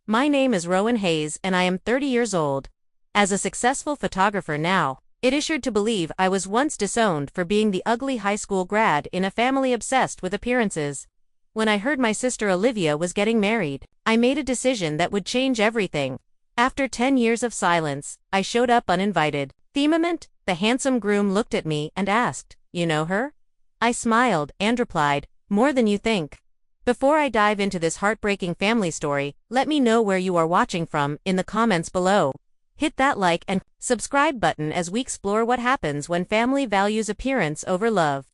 My name is Rowan Hayes and I am 30 years old. As a successful photographer now, it is sure to believe I was once disowned for being the ugly high school grad in a family obsessed with appearances. When I heard my sister Olivia was getting married, I made a decision that would change everything. After 10 years of silence, I showed up uninvited. The moment, the handsome groom looked at me and asked, "You know her?" I smiled and replied, "More than you think." Before I dive into this heartbreaking family story, let me know where you are watching from in the comments below. Hit that like and subscribe button as we explore what happens when family values appearance over love.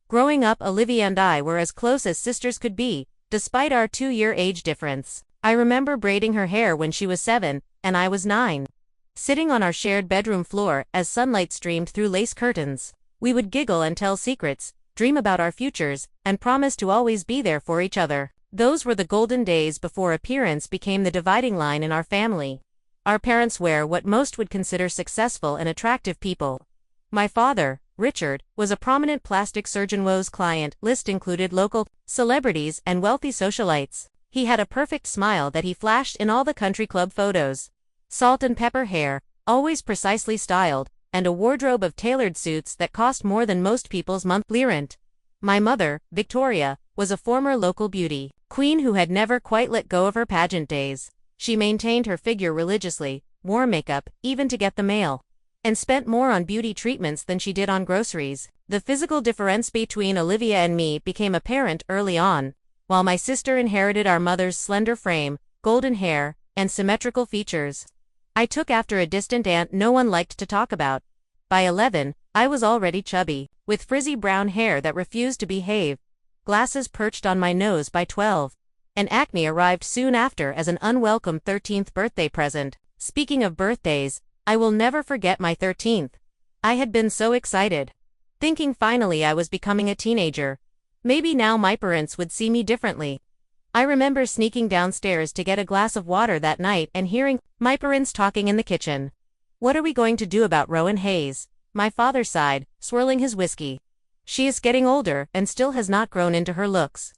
Growing up, Olivia and I were as close as sisters could be, despite our 2-year age difference. I remember braiding her hair when she was 7, and I was 9. Sitting on our shared bedroom floor as sunlight streamed through lace curtains, we would giggle and tell secrets, dream about our futures, and promise to always be there for each other. Those were the golden days before appearance became the dividing line in our family. Our parents were what most would consider successful and attractive people. My father, Richard, was a prominent plastic surgeon whose client list included local celebrities and wealthy socialites. He had a perfect smile that he flashed in all the country club photos. Salt and pepper hair, always precisely styled, and a wardrobe of tailored suits that cost more than most people's monthly rent. My mother, Victoria, was a former local beauty queen who had never quite let go of her pageant days. She maintained her figure religiously, wore makeup, even to get the mail, and spent more on beauty treatments than she did on groceries. The physical difference between Olivia and me became apparent early on. While my sister inherited our mother's slender frame, golden hair, and symmetrical features, I took after a distant aunt no one liked to talk about. By 11, I was already chubby, with frizzy brown hair that refused to behave, glasses perched on my nose by 12, and acne arrived soon after as an unwelcome 13th birthday present. Speaking of birthdays, I will never forget my 13th. I had been so excited, thinking finally I was becoming a teenager. Maybe now my parents would see me differently. I remember sneaking downstairs to get a glass of water that night and hearing my parents talking in the kitchen. "What are we going to do about Rowan Hayes?" My father sighed, swirling his whiskey. "She is getting older and still has not grown into her looks."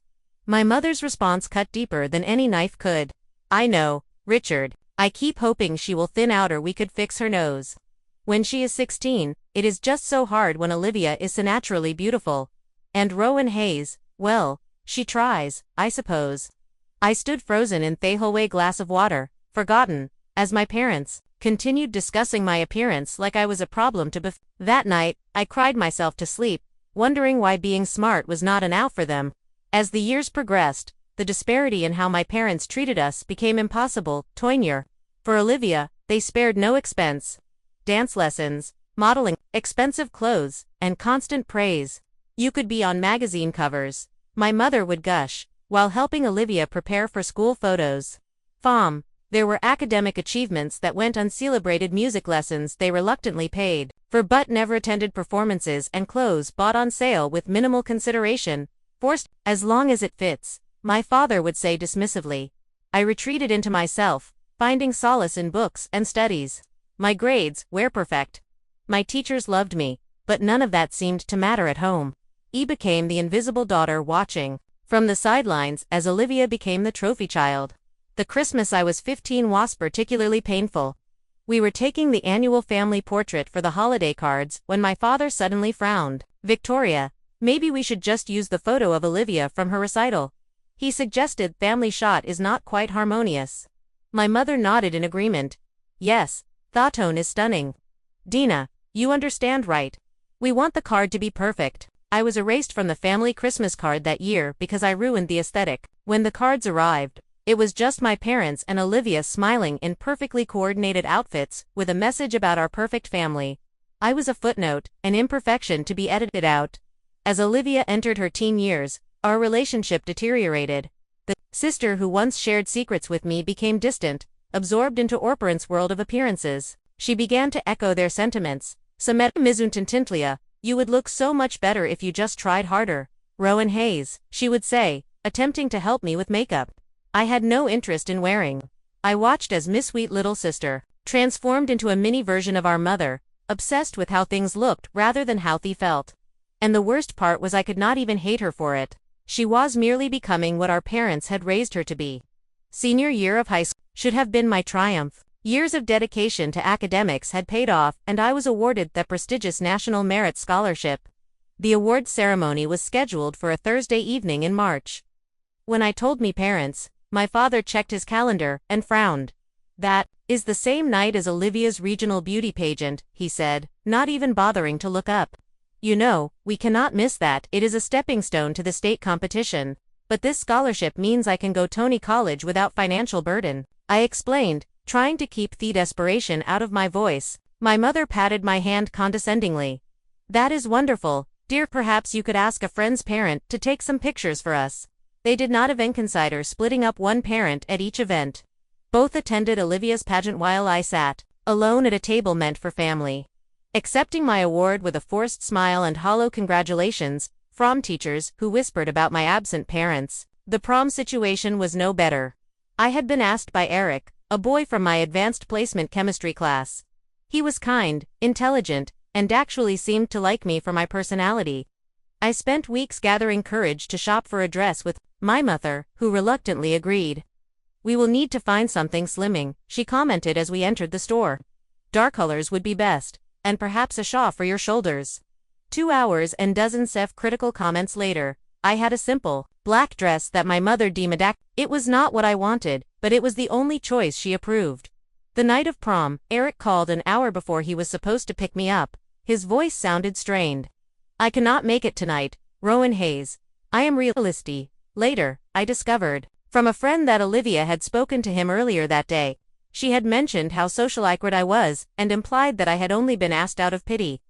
My mother's response cut deeper than any knife could. "I know, Richard. I keep hoping she will thin out or we could fix her nose. When she is 16, it is just so hard when Olivia is so naturally beautiful. And Rowan Hayes, well, she tries, I suppose." I stood frozen in the hallway glass of water, forgotten, as my parents continued discussing my appearance like I was a problem to That night, I cried myself to sleep, wondering why being smart was not an out for them. As the years progressed, the disparity in how my parents treated us became impossible. Toinier. For Olivia, they spared no expense. Dance lessons, modeling, expensive clothes, and constant praise. You could be on magazine covers, my mother would gush, while helping Olivia prepare for school photos. There were academic achievements that went uncelebrated, music lessons they reluctantly paid for but never attended, performances and clothes bought on sale with minimal consideration, forced, as long as it fits, my father would say dismissively. I retreated into myself, finding solace in books and studies. My grades were perfect. My teachers loved me, but none of that seemed to matter at home. I became the invisible daughter watching from the sidelines as Olivia became the trophy child. The Christmas I was 15 was particularly painful. We were taking the annual family portrait for the holiday cards when my father suddenly frowned. "Victoria, maybe we should just use the photo of Olivia from her recital," he suggested. "Family shot is not quite harmonious." My mother nodded in agreement. "Yes, the tone is stunning. Dina, you understand, right? We want the card to be perfect." I was erased from the family Christmas card that year because I ruined the aesthetic. When the cards arrived, it was just my parents and Olivia smiling in perfectly coordinated outfits with a message about our perfect family. I was a footnote, an imperfection to be edited out. As Olivia entered her teen years, our relationship deteriorated. The sister who once shared secrets with me became distant, absorbed into Orparent's world of appearances. She began to echo their sentiments. "Samet Mizuntintilia, you would look so much better if you just tried harder. Rowan Hayes," she would say, attempting to help me with makeup I had no interest in wearing. I watched as Miss Sweet Little Sister transformed into a mini version of our mother, obsessed with how things looked rather than how they felt. And the worst part was I could not even hate her for it. She was merely becoming what our parents had raised her to be. Senior year of high school, should have been my triumph. Years of dedication to academics had paid off, and I was awarded the prestigious National Merit Scholarship. The award ceremony was scheduled for a Thursday evening in March. When I told my parents, my father checked his calendar and frowned. "That is the same night as Olivia's regional beauty pageant," he said, not even bothering to look up. "You know, we cannot miss that. It is a stepping stone to the state competition. But this scholarship means I can go to college without financial burden," I explained, trying to keep the desperation out of my voice. My mother patted my hand condescendingly. "That is wonderful, dear. Perhaps you could ask a friend's parent to take some pictures for us." They did not even consider splitting up one parent at each event. Both attended Olivia's pageant while I sat alone at a table meant for family, accepting my award with a forced smile and hollow congratulations from teachers who whispered about my absent parents. The prom situation was no better. I had been asked by Eric, a boy from my advanced placement chemistry class. He was kind, intelligent, and actually seemed to like me for my personality. I spent weeks gathering courage to shop for a dress with my mother, who reluctantly agreed. "We will need to find something slimming," she commented as we entered the store. "Dark colors would be best, and perhaps a shawl for your shoulders." 2 hours and dozens of critical comments later, I had a simple, black dress that my mother deemed adequate. It was not what I wanted, but it was the only choice she approved. The night of prom, Eric called an hour before he was supposed to pick me up. His voice sounded strained. "I cannot make it tonight, Rowan Hayes. I am realistic." Later, I discovered from a friend that Olivia had spoken to him earlier that day. She had mentioned how social awkward I was, and implied that I had only been asked out of pity.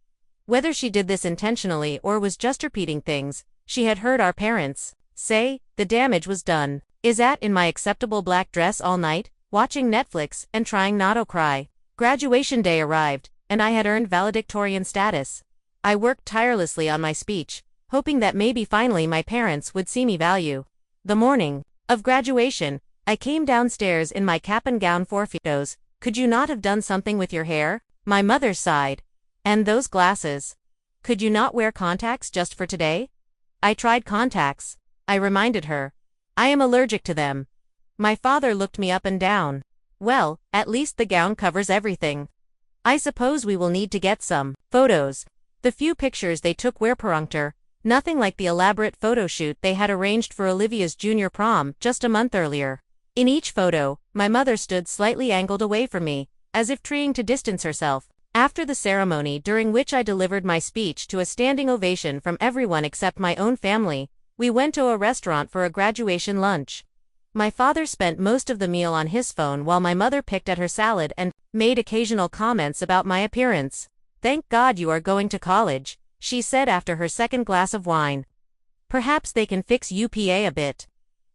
Whether she did this intentionally or was just repeating things she had heard our parents say, the damage was done. Is at in my acceptable black dress all night, watching Netflix and trying not to cry. Graduation day arrived, and I had earned valedictorian status. I worked tirelessly on my speech, hoping that maybe finally my parents would see me value. The morning of graduation, I came downstairs in my cap and gown for photos. "Could you not have done something with your hair?" My mother sighed. "And those glasses? Could you not wear contacts just for today?" "I tried contacts," I reminded her. "I am allergic to them." My father looked me up and down. "Well, at least the gown covers everything. I suppose we will need to get some photos." The few pictures they took were perfunctory, nothing like the elaborate photo shoot they had arranged for Olivia's junior prom just a month earlier. In each photo, my mother stood slightly angled away from me, as if trying to distance herself. After the ceremony, during which I delivered my speech to a standing ovation from everyone except my own family, we went to a restaurant for a graduation lunch. My father spent most of the meal on his phone while my mother picked at her salad and made occasional comments about my appearance. "Thank God you are going to college," she said after her second glass of wine. "Perhaps they can fix UPA a bit.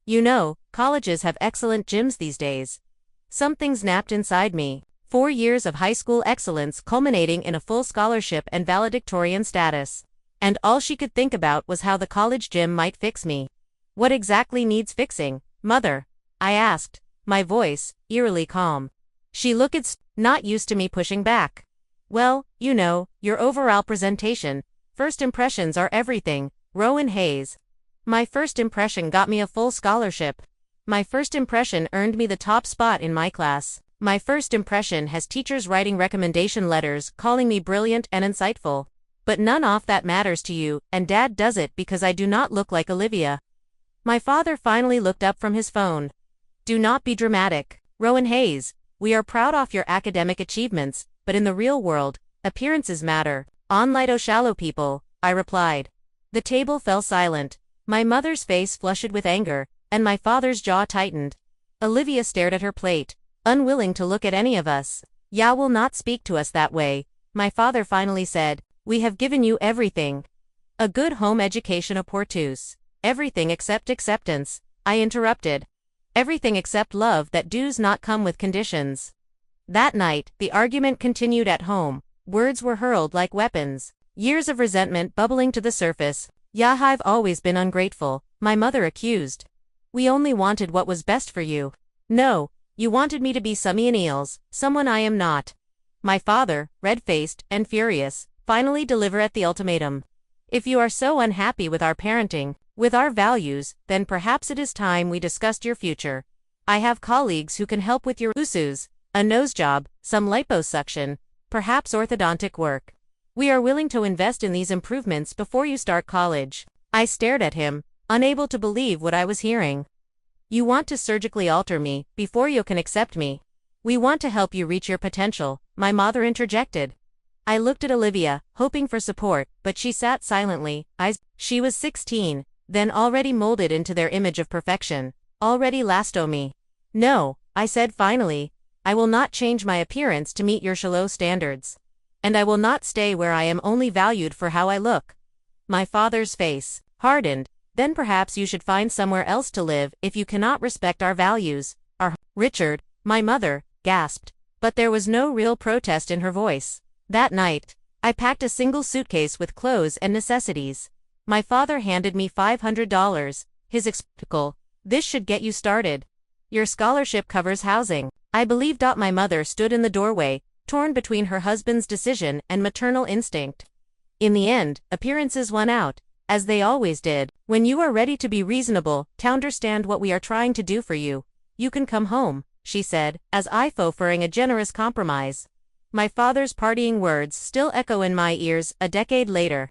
You know, colleges have excellent gyms these days." Something snapped inside me. 4 years of high school excellence culminating in a full scholarship and valedictorian status. And all she could think about was how the college gym might fix me. "What exactly needs fixing, Mother?" I asked, my voice eerily calm. She looked not used to me pushing back. "Well, you know, your overall presentation. First impressions are everything, Rowan Hayes." My first impression got me a full scholarship. My first impression earned me the top spot in my class. My first impression has teachers writing recommendation letters calling me brilliant and insightful. But none of that matters to you, and Dad does it because I do not look like Olivia. My father finally looked up from his phone. "Do not be dramatic, Rowan Hayes. We are proud of your academic achievements, but in the real world, appearances matter. Only shallow people," I replied. The table fell silent. My mother's face flushed with anger, and my father's jaw tightened. Olivia stared at her plate, unwilling to look at any of us. "Ya will not speak to us that way," my father finally said. "We have given you everything. A good home education opportunities. Everything except acceptance," I interrupted. "Everything except love that does not come with conditions." That night, the argument continued at home. Words were hurled like weapons. Years of resentment bubbling to the surface. "Ya have always been ungrateful," my mother accused. "We only wanted what was best for you." "No. You wanted me to be Summy Eels, someone I am not." My father, red-faced and furious, finally delivered the ultimatum. "If you are so unhappy with our parenting, with our values, then perhaps it is time we discussed your future." I have colleagues who can help with your usus, a nose job, some liposuction, perhaps orthodontic work. We are willing to invest in these improvements before you start college. I stared at him, unable to believe what I was hearing. You want to surgically alter me before you can accept me. We want to help you reach your potential, my mother interjected. I looked at Olivia, hoping for support, but she sat silently, eyes. She was 16, then already molded into their image of perfection, already lasto me. No, I said finally, I will not change my appearance to meet your shallow standards. And I will not stay where I am only valued for how I look. My father's face hardened. Then perhaps you should find somewhere else to live if you cannot respect our values. Richard, my mother, gasped, but there was no real protest in her voice. That night, I packed a single suitcase with clothes and necessities. My father handed me $500, his explical, this should get you started. Your scholarship covers housing. I believed. My mother stood in the doorway, torn between her husband's decision and maternal instinct. In the end, appearances won out, as they always did. When you are ready to be reasonable, to understand what we are trying to do for you, you can come home, she said, as I offering a generous compromise. My father's parting words still echo in my ears a decade later.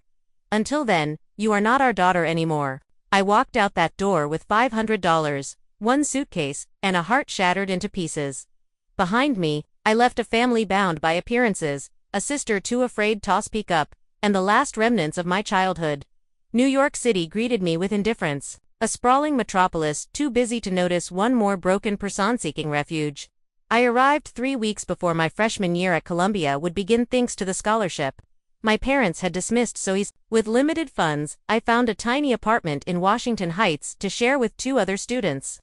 Until then, you are not our daughter anymore. I walked out that door with $500, one suitcase, and a heart shattered into pieces. Behind me, I left a family bound by appearances, a sister too afraid to speak up, and the last remnants of my childhood. New York City greeted me with indifference, a sprawling metropolis too busy to notice one more broken person seeking refuge. I arrived 3 weeks before my freshman year at Columbia would begin thanks to the scholarship. My parents had dismissed, so with limited funds, I found a tiny apartment in Washington Heights to share with 2 other students,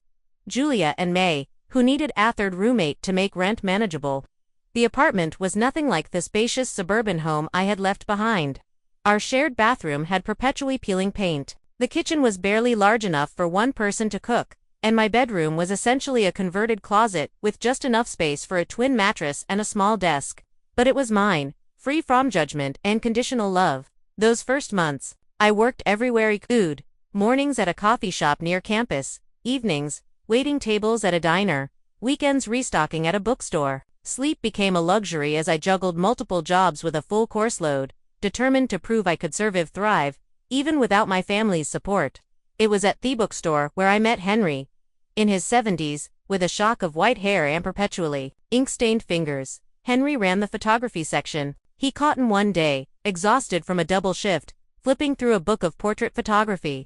Julia and May, who needed a third roommate to make rent manageable. The apartment was nothing like the spacious suburban home I had left behind. Our shared bathroom had perpetually peeling paint. The kitchen was barely large enough for one person to cook, and my bedroom was essentially a converted closet with just enough space for a twin mattress and a small desk. But it was mine, free from judgment and conditional love. Those first months, I worked everywhere I could. Mornings at a coffee shop near campus, evenings, waiting tables at a diner, weekends restocking at a bookstore. Sleep became a luxury as I juggled multiple jobs with a full course load, determined to prove I could thrive, even without my family's support. It was at the bookstore where I met Henry. In his 70s, with a shock of white hair and perpetually ink-stained fingers, Henry ran the photography section. He caught in one day, exhausted from a double shift, flipping through a book of portrait photography.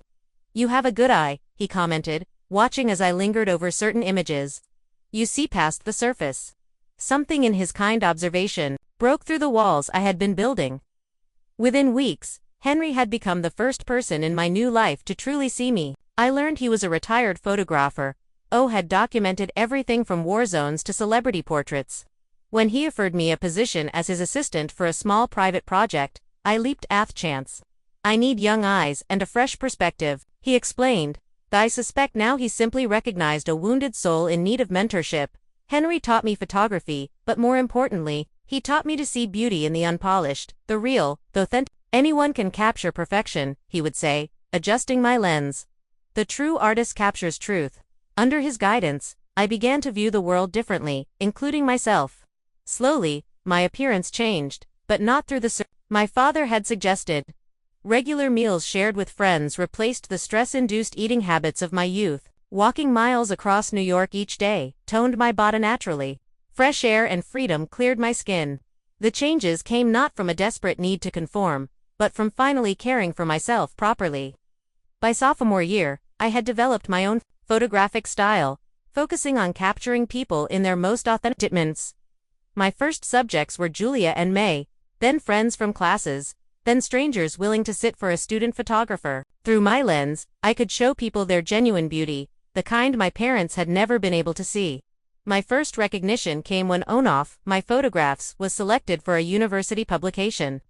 You have a good eye, he commented, watching as I lingered over certain images. You see past the surface. Something in his kind observation broke through the walls I had been building. Within weeks, Henry had become the first person in my new life to truly see me. I learned he was a retired photographer, had documented everything from war zones to celebrity portraits. When he offered me a position as his assistant for a small private project, I leaped at the chance. I need young eyes and a fresh perspective, he explained. I suspect now he simply recognized a wounded soul in need of mentorship. Henry taught me photography, but more importantly, he taught me to see beauty in the unpolished, the real, the authentic. Anyone can capture perfection, he would say, adjusting my lens. The true artist captures truth. Under his guidance, I began to view the world differently, including myself. Slowly, my appearance changed, but not through the my father had suggested. Regular meals shared with friends replaced the stress-induced eating habits of my youth. Walking miles across New York each day toned my body naturally. Fresh air and freedom cleared my skin. The changes came not from a desperate need to conform, but from finally caring for myself properly. By sophomore year, I had developed my own photographic style, focusing on capturing people in their most authentic moments. My first subjects were Julia and May, then friends from classes, then strangers willing to sit for a student photographer. Through my lens, I could show people their genuine beauty, the kind my parents had never been able to see. My first recognition came when my photographs was selected for a university publication.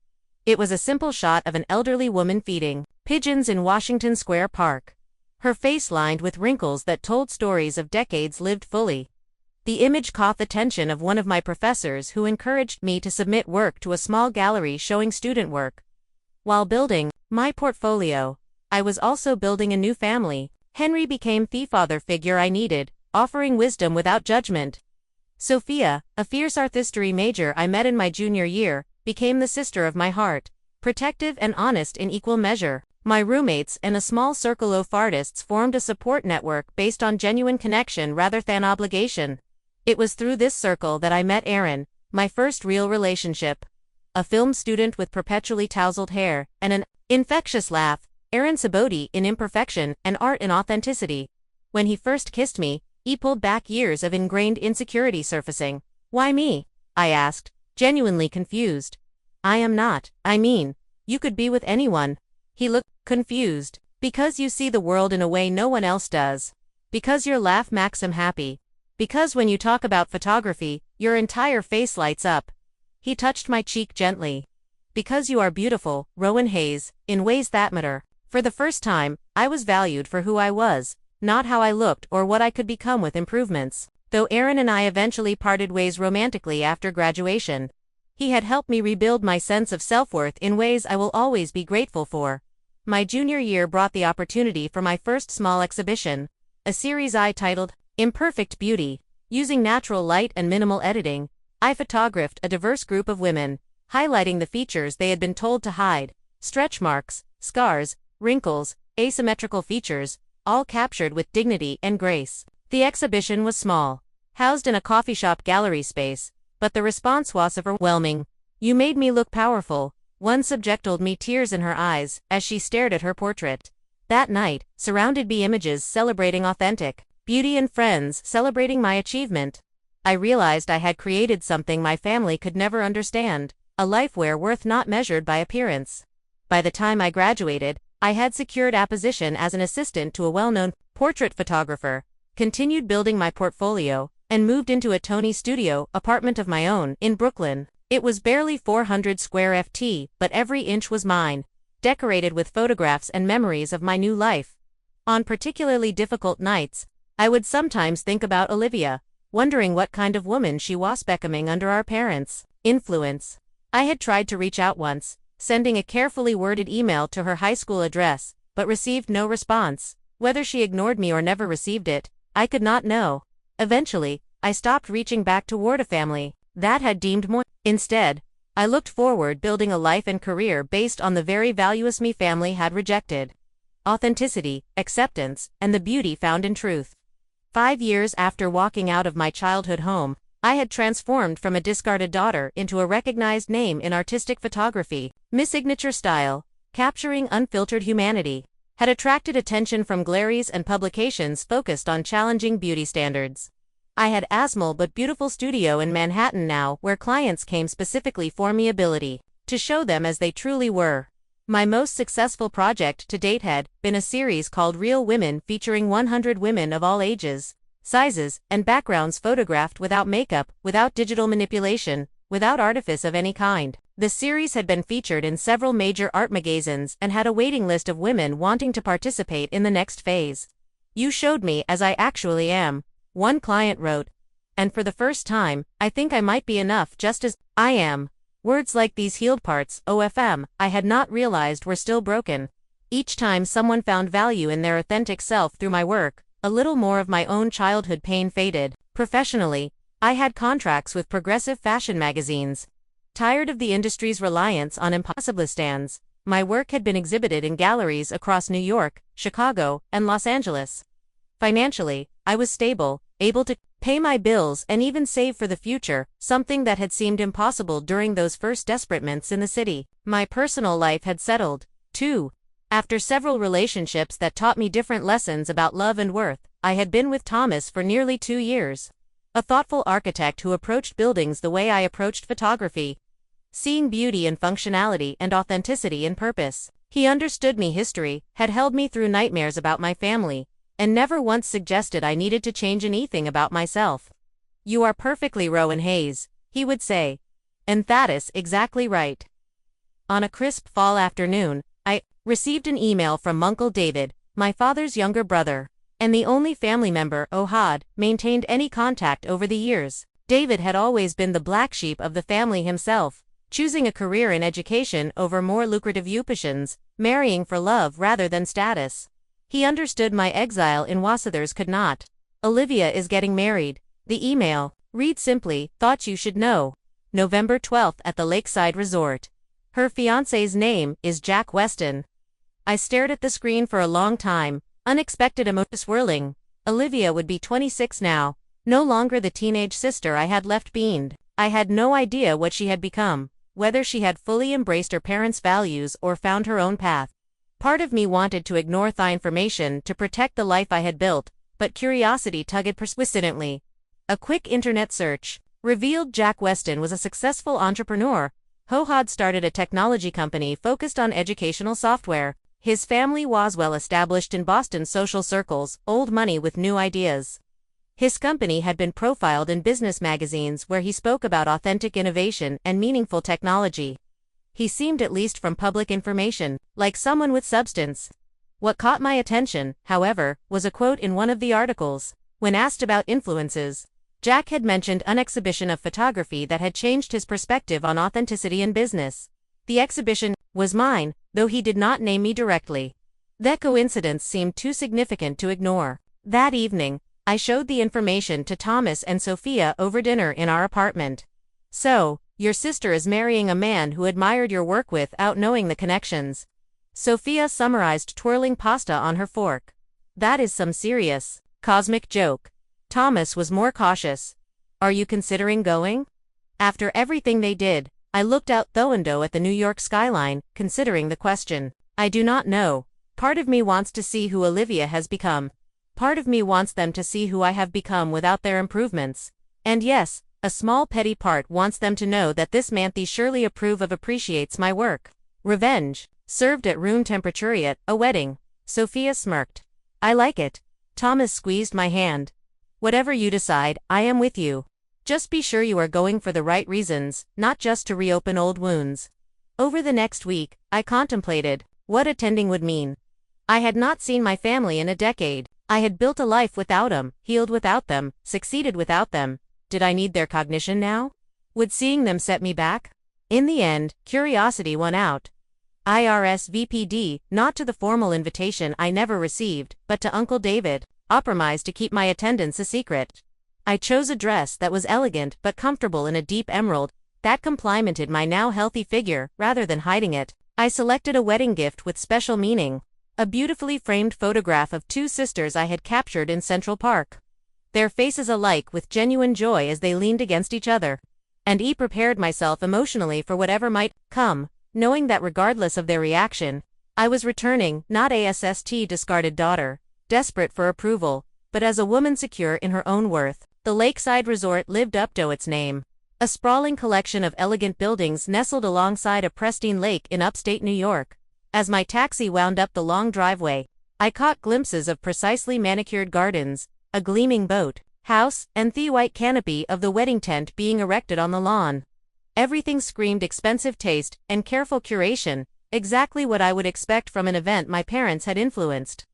It was a simple shot of an elderly woman feeding pigeons in Washington Square Park. Her face lined with wrinkles that told stories of decades lived fully. The image caught the attention of one of my professors who encouraged me to submit work to a small gallery showing student work. While building my portfolio, I was also building a new family. Henry became the father figure I needed, offering wisdom without judgment. Sophia, a fierce art history major I met in my junior year, became the sister of my heart, protective and honest in equal measure. My roommates and a small circle of artists formed a support network based on genuine connection rather than obligation. It was through this circle that I met Aaron, my first real relationship. A film student with perpetually tousled hair and an infectious laugh, Aaron Saboti in imperfection and art in authenticity. When he first kissed me, he pulled back years of ingrained insecurity surfacing. "Why me?" I asked, genuinely confused. I mean, you could be with anyone." He looked confused. "Because you see the world in a way no one else does. Because your laugh makes him happy. Because when you talk about photography, your entire face lights up." He touched my cheek gently. "Because you are beautiful, Rowan Hayes, in ways that matter." For the first time, I was valued for who I was, not how I looked or what I could become with improvements. Though Aaron and I eventually parted ways romantically after graduation, he had helped me rebuild my sense of self-worth in ways I will always be grateful for. My junior year brought the opportunity for my first small exhibition, a series I titled Imperfect Beauty. Using natural light and minimal editing, I photographed a diverse group of women, highlighting the features they had been told to hide: stretch marks, scars, wrinkles, asymmetrical features, all captured with dignity and grace. The exhibition was small, housed in a coffee shop gallery space, but the response was overwhelming. "You made me look powerful," one subject told me, tears in her eyes, as she stared at her portrait. That night, surrounded by images celebrating authentic beauty and friends celebrating my achievement, I realized I had created something my family could never understand, a life where worth not measured by appearance. By the time I graduated, I had secured a position as an assistant to a well-known portrait photographer, continued building my portfolio, and moved into a Tony Studio apartment of my own in Brooklyn. It was barely 400 square ft, but every inch was mine, decorated with photographs and memories of my new life. On particularly difficult nights, I would sometimes think about Olivia, wondering what kind of woman she was becoming under our parents' influence. I had tried to reach out once, sending a carefully worded email to her high school address, but received no response. Whether she ignored me or never received it, I could not know. Eventually, I stopped reaching back toward a family that had deemed more. Instead, I looked forward, building a life and career based on the very values my family had rejected: authenticity, acceptance, and the beauty found in truth. 5 years after walking out of my childhood home, I had transformed from a discarded daughter into a recognized name in artistic photography. My signature style, capturing unfiltered humanity, had attracted attention from galleries and publications focused on challenging beauty standards. I had a small but beautiful studio in Manhattan now, where clients came specifically for my ability to show them as they truly were. My most successful project to date had been a series called Real Women, featuring 100 women of all ages, sizes, and backgrounds photographed without makeup, without digital manipulation, without artifice of any kind. The series had been featured in several major art magazines and had a waiting list of women wanting to participate in the next phase. "You showed me as I actually am," one client wrote. "And for the first time, I think I might be enough just as I am." Words like these healed parts, OFM, I had not realized were still broken. Each time someone found value in their authentic self through my work, a little more of my own childhood pain faded. Professionally, I had contracts with progressive fashion magazines. Tired of the industry's reliance on impossible stands, my work had been exhibited in galleries across New York, Chicago, and Los Angeles. Financially, I was stable, able to pay my bills and even save for the future, something that had seemed impossible during those first desperate months in the city. My personal life had settled, too. After several relationships that taught me different lessons about love and worth, I had been with Thomas for nearly 2 years. A thoughtful architect who approached buildings the way I approached photography, seeing beauty in functionality and authenticity in purpose. He understood me history, had held me through nightmares about my family, and never once suggested I needed to change anything about myself. "You are perfectly Rowan Hayes," he would say. And that is exactly right. On a crisp fall afternoon, I received an email from Uncle David, my father's younger brother, and the only family member who had maintained any contact over the years. David had always been the black sheep of the family himself, choosing a career in education over more lucrative occupations, marrying for love rather than status. He understood my exile in was others could not. Olivia is getting married. The email read simply, thought you should know. November 12th at the Lakeside Resort. Her fiancé's name is Jack Weston. I stared at the screen for a long time, unexpected emotions swirling. Olivia would be 26 now, no longer the teenage sister I had left behind. I had no idea what she had become, whether she had fully embraced her parents' values or found her own path. Part of me wanted to ignore the information to protect the life I had built, but curiosity tugged persistently. A quick internet search revealed Jack Weston was a successful entrepreneur who had started a technology company focused on educational software. His family was well established in Boston's social circles, old money with new ideas. His company had been profiled in business magazines where he spoke about authentic innovation and meaningful technology. He seemed, at least from public information, like someone with substance. What caught my attention, however, was a quote in one of the articles. When asked about influences, Jack had mentioned an exhibition of photography that had changed his perspective on authenticity in business. The exhibition was mine, though he did not name me directly. That coincidence seemed too significant to ignore. That evening, I showed the information to Thomas and Sophia over dinner in our apartment. So, your sister is marrying a man who admired your work without knowing the connections. Sophia summarized, twirling pasta on her fork. That is some serious, cosmic joke. Thomas was more cautious. Are you considering going? After everything they did, I looked out the window at the New York skyline, considering the question. I do not know. Part of me wants to see who Olivia has become. Part of me wants them to see who I have become without their improvements. And yes, a small petty part wants them to know that this man they surely appreciates my work. Revenge, served at room temperature at a wedding. Sophia smirked. I like it. Thomas squeezed my hand. Whatever you decide, I am with you. Just be sure you are going for the right reasons, not just to reopen old wounds. Over the next week, I contemplated what attending would mean. I had not seen my family in a decade. I had built a life without them, healed without them, succeeded without them. Did I need their cognition now? Would seeing them set me back? In the end, curiosity won out. IRSVPD, not to the formal invitation I never received, but to Uncle David, compromised to keep my attendance a secret. I chose a dress that was elegant but comfortable in a deep emerald, that complemented my now healthy figure, rather than hiding it. I selected a wedding gift with special meaning. A beautifully framed photograph of two sisters I had captured in Central Park. Their faces alike with genuine joy as they leaned against each other. And I prepared myself emotionally for whatever might come, knowing that regardless of their reaction, I was returning, not as a discarded daughter, desperate for approval, but as a woman secure in her own worth. The Lakeside Resort lived up to its name. A sprawling collection of elegant buildings nestled alongside a pristine lake in upstate New York. As my taxi wound up the long driveway, I caught glimpses of precisely manicured gardens, a gleaming boat house, and the white canopy of the wedding tent being erected on the lawn. Everything screamed expensive taste and careful curation, exactly what I would expect from an event my parents had influenced.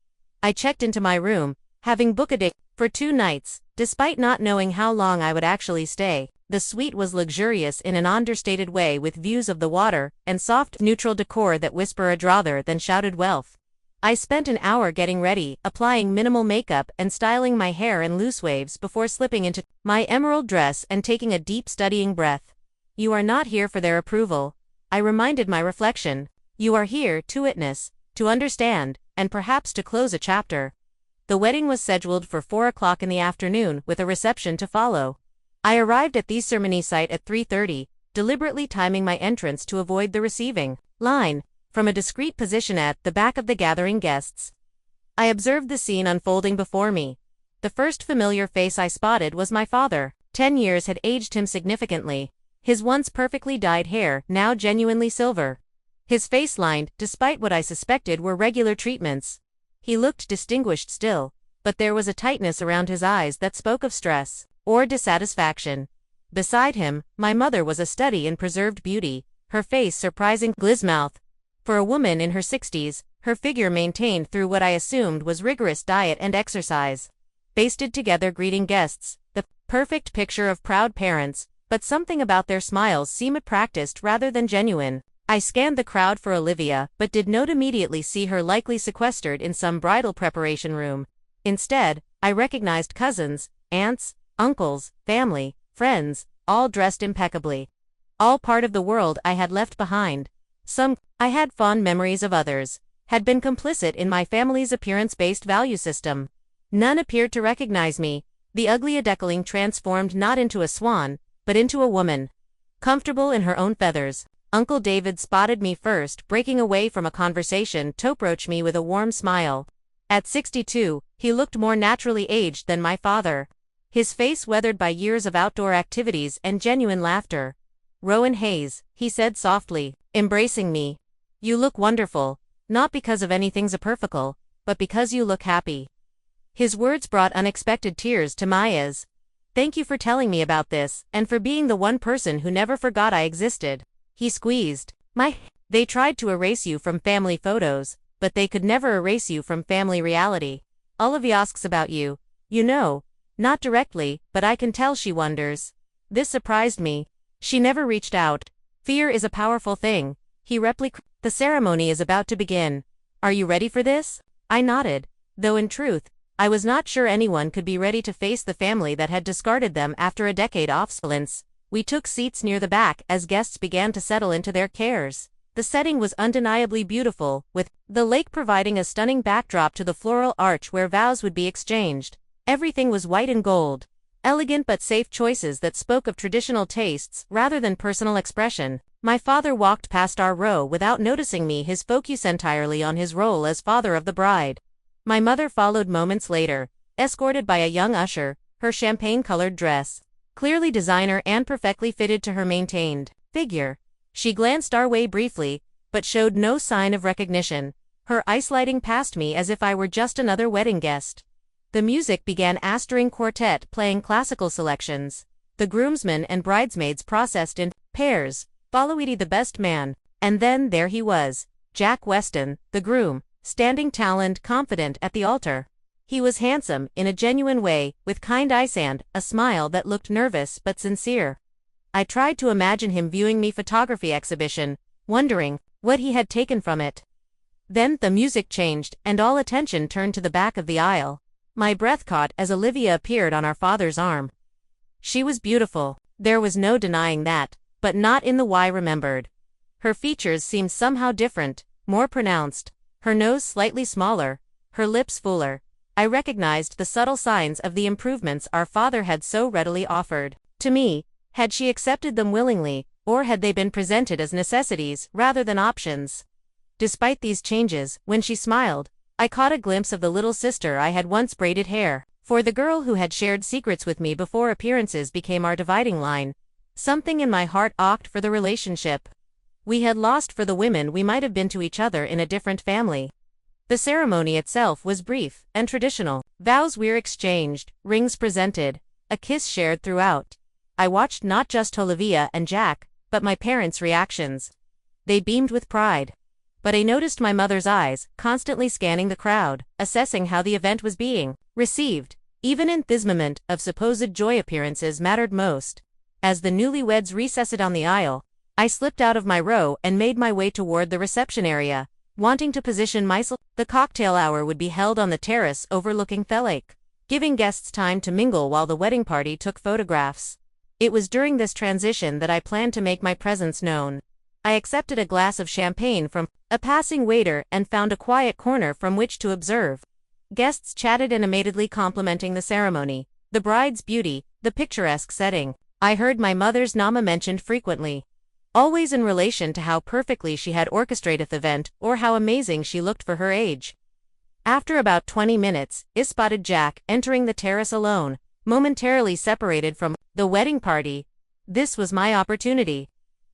I checked into my room, having booked it for 2 nights, despite not knowing how long I would actually stay. The suite was luxurious in an understated way, with views of the water and soft, neutral decor that whispered rather than shouted wealth. I spent an hour getting ready, applying minimal makeup and styling my hair in loose waves before slipping into my emerald dress and taking a deep studying breath. You are not here for their approval, I reminded my reflection. You are here to witness, to understand, and perhaps to close a chapter. The wedding was scheduled for 4 o'clock in the afternoon, with a reception to follow. I arrived at the ceremony site at 3:30, deliberately timing my entrance to avoid the receiving line, from a discreet position at the back of the gathering guests. I observed the scene unfolding before me. The first familiar face I spotted was my father. 10 years had aged him significantly. His once perfectly dyed hair, now genuinely silver. His face lined, despite what I suspected were regular treatments. He looked distinguished still, but there was a tightness around his eyes that spoke of stress or dissatisfaction. Beside him, my mother was a study in preserved beauty, her face surprising glizmouth. For a woman in her 60s, her figure maintained through what I assumed was rigorous diet and exercise. Basted together greeting guests, the perfect picture of proud parents, but something about their smiles seemed practiced rather than genuine. I scanned the crowd for Olivia, but did not immediately see her, likely sequestered in some bridal preparation room. Instead, I recognized cousins, aunts, uncles, family, friends, all dressed impeccably. All part of the world I had left behind. Some I had fond memories of, others had been complicit in my family's appearance-based value system. None appeared to recognize me. The ugly Adecaling transformed not into a swan, but into a woman, comfortable in her own feathers. Uncle David spotted me first, breaking away from a conversation to approach me with a warm smile. At 62, he looked more naturally aged than my father, his face weathered by years of outdoor activities and genuine laughter. "Rowan Hayes," he said softly, embracing me. "You look wonderful, not because of anything's aperfical, but because you look happy." His words brought unexpected tears to my eyes. "Thank you for telling me about this, and for being the one person who never forgot I existed." He squeezed my. "They tried to erase you from family photos, but they could never erase you from family reality. Olivia asks about you, you know, not directly, but I can tell she wonders." This surprised me. "She never reached out." "Fear is a powerful thing," he replied. "The ceremony is about to begin. Are you ready for this?" I nodded, though in truth, I was not sure anyone could be ready to face the family that had discarded them after a decade of silence. We took seats near the back as guests began to settle into their cares. The setting was undeniably beautiful, with the lake providing a stunning backdrop to the floral arch where vows would be exchanged. Everything was white and gold. Elegant but safe choices that spoke of traditional tastes rather than personal expression. My father walked past our row without noticing me, his focus entirely on his role as father of the bride. My mother followed moments later, escorted by a young usher, her champagne-colored dress clearly designer and perfectly fitted to her maintained figure. She glanced our way briefly, but showed no sign of recognition, her eyes sliding past me as if I were just another wedding guest. The music began, a string quartet playing classical selections. The groomsmen and bridesmaids processed in pairs, following the best man, and then there he was, Jack Weston, the groom, standing tall and confident at the altar. He was handsome, in a genuine way, with kind eyes and a smile that looked nervous but sincere. I tried to imagine him viewing my photography exhibition, wondering what he had taken from it. Then the music changed, and all attention turned to the back of the aisle. My breath caught as Olivia appeared on our father's arm. She was beautiful, there was no denying that, but not in the way I remembered. Her features seemed somehow different, more pronounced, her nose slightly smaller, her lips fuller. I recognized the subtle signs of the improvements our father had so readily offered to me. Had she accepted them willingly, or had they been presented as necessities rather than options? Despite these changes, when she smiled, I caught a glimpse of the little sister I had once braided hair for, the girl who had shared secrets with me before appearances became our dividing line. Something in my heart ached for the relationship we had lost for the women we might have been to each other in a different family. The ceremony itself was brief and traditional. Vows were exchanged, rings presented, a kiss shared throughout. I watched not just Olivia and Jack, but my parents' reactions. They beamed with pride. But I noticed my mother's eyes, constantly scanning the crowd, assessing how the event was being received. Even in this moment of supposed joy, appearances mattered most. As the newlyweds recessed on the aisle, I slipped out of my row and made my way toward the reception area, wanting to position myself. The cocktail hour would be held on the terrace overlooking the lake, giving guests time to mingle while the wedding party took photographs. It was during this transition that I planned to make my presence known. I accepted a glass of champagne from a passing waiter and found a quiet corner from which to observe. Guests chatted animatedly, complimenting the ceremony, the bride's beauty, the picturesque setting. I heard my mother's name mentioned frequently, always in relation to how perfectly she had orchestrated the event or how amazing she looked for her age. After about 20 minutes, I spotted Jack entering the terrace alone, momentarily separated from the wedding party. This was my opportunity.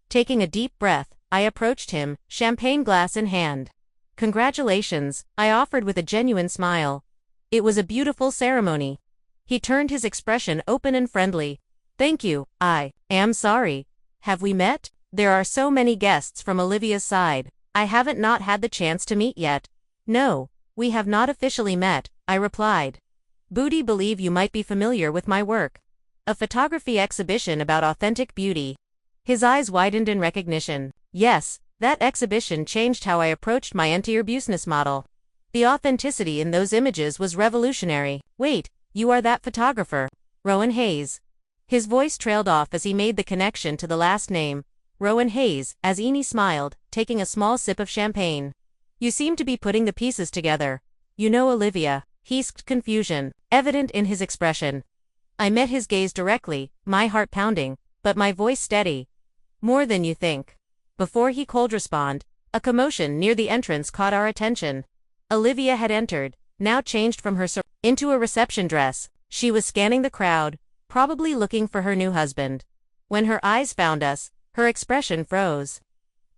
Taking a deep breath, I approached him, champagne glass in hand. "Congratulations," I offered with a genuine smile. "It was a beautiful ceremony." He turned, his expression open and friendly. "Thank you. I am sorry. Have we met? There are so many guests from Olivia's side. I haven't not had the chance to meet yet." "No, we have not officially met," I replied. "Booty, believe you might be familiar with my work. A photography exhibition about authentic beauty." His eyes widened in recognition. "Yes, that exhibition changed how I approached my entire business model. The authenticity in those images was revolutionary." "Wait, You are that photographer, Rowan Hayes. His voice trailed off as he made the connection to the last name, Rowan Hayes, as Eni smiled, taking a small sip of champagne. You seem to be putting the pieces together. You know Olivia, hissed confusion, evident in his expression. I met his gaze directly, my heart pounding, but my voice steady. More than you think. Before he could respond, a commotion near the entrance caught our attention. Olivia had entered, now changed from her into a reception dress. She was scanning the crowd, probably looking for her new husband. When her eyes found us, her expression froze.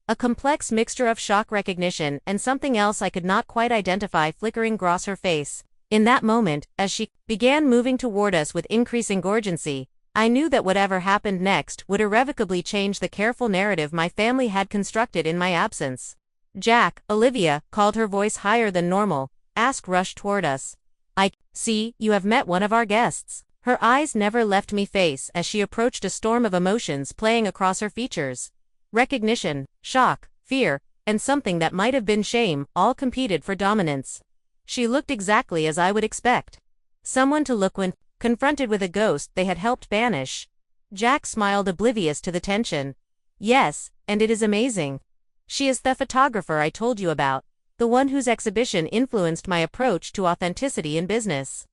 A complex mixture of shock, recognition, and something else I could not quite identify flickering across her face. In that moment, as she began moving toward us with increasing urgency, I knew that whatever happened next would irrevocably change the careful narrative my family had constructed in my absence. Jack, Olivia, called, her voice higher than normal. Ask rushed toward us. I see, you have met one of our guests. Her eyes never left me face as she approached, a storm of emotions playing across her features. Recognition, shock, fear, and something that might have been shame, all competed for dominance. She looked exactly as I would expect. Someone to look when confronted with a ghost they had helped banish. Jack smiled, oblivious to the tension. Yes, and it is amazing. She is the photographer I told you about, the one whose exhibition influenced my approach to authenticity in business.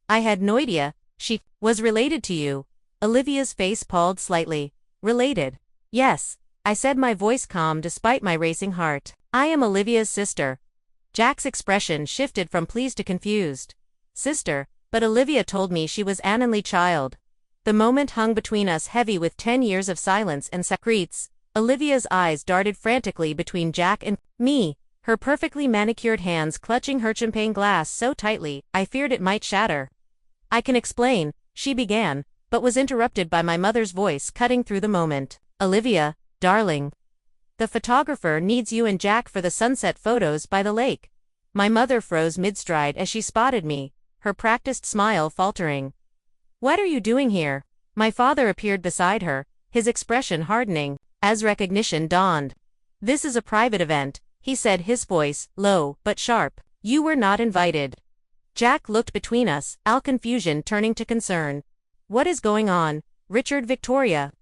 I had no idea she was related to you. Olivia's face palled slightly. Related? Yes, I said, my voice calm despite my racing heart. I am Olivia's sister. Jack's expression shifted from pleased to confused. Sister? But Olivia told me she was an only child. The moment hung between us, heavy with 10 years of silence and secrets. Olivia's eyes darted frantically between Jack and me, her perfectly manicured hands clutching her champagne glass so tightly, I feared it might shatter. I can explain, she began, but was interrupted by my mother's voice cutting through the moment. Olivia, darling. The photographer needs you and Jack for the sunset photos by the lake. My mother froze mid-stride as she spotted me, her practiced smile faltering. What are you doing here? My father appeared beside her, his expression hardening, as recognition dawned. This is a private event, he said, his voice low but sharp. You were not invited. Jack looked between us, all confusion turning to concern. What is going on, Richard? Victoria?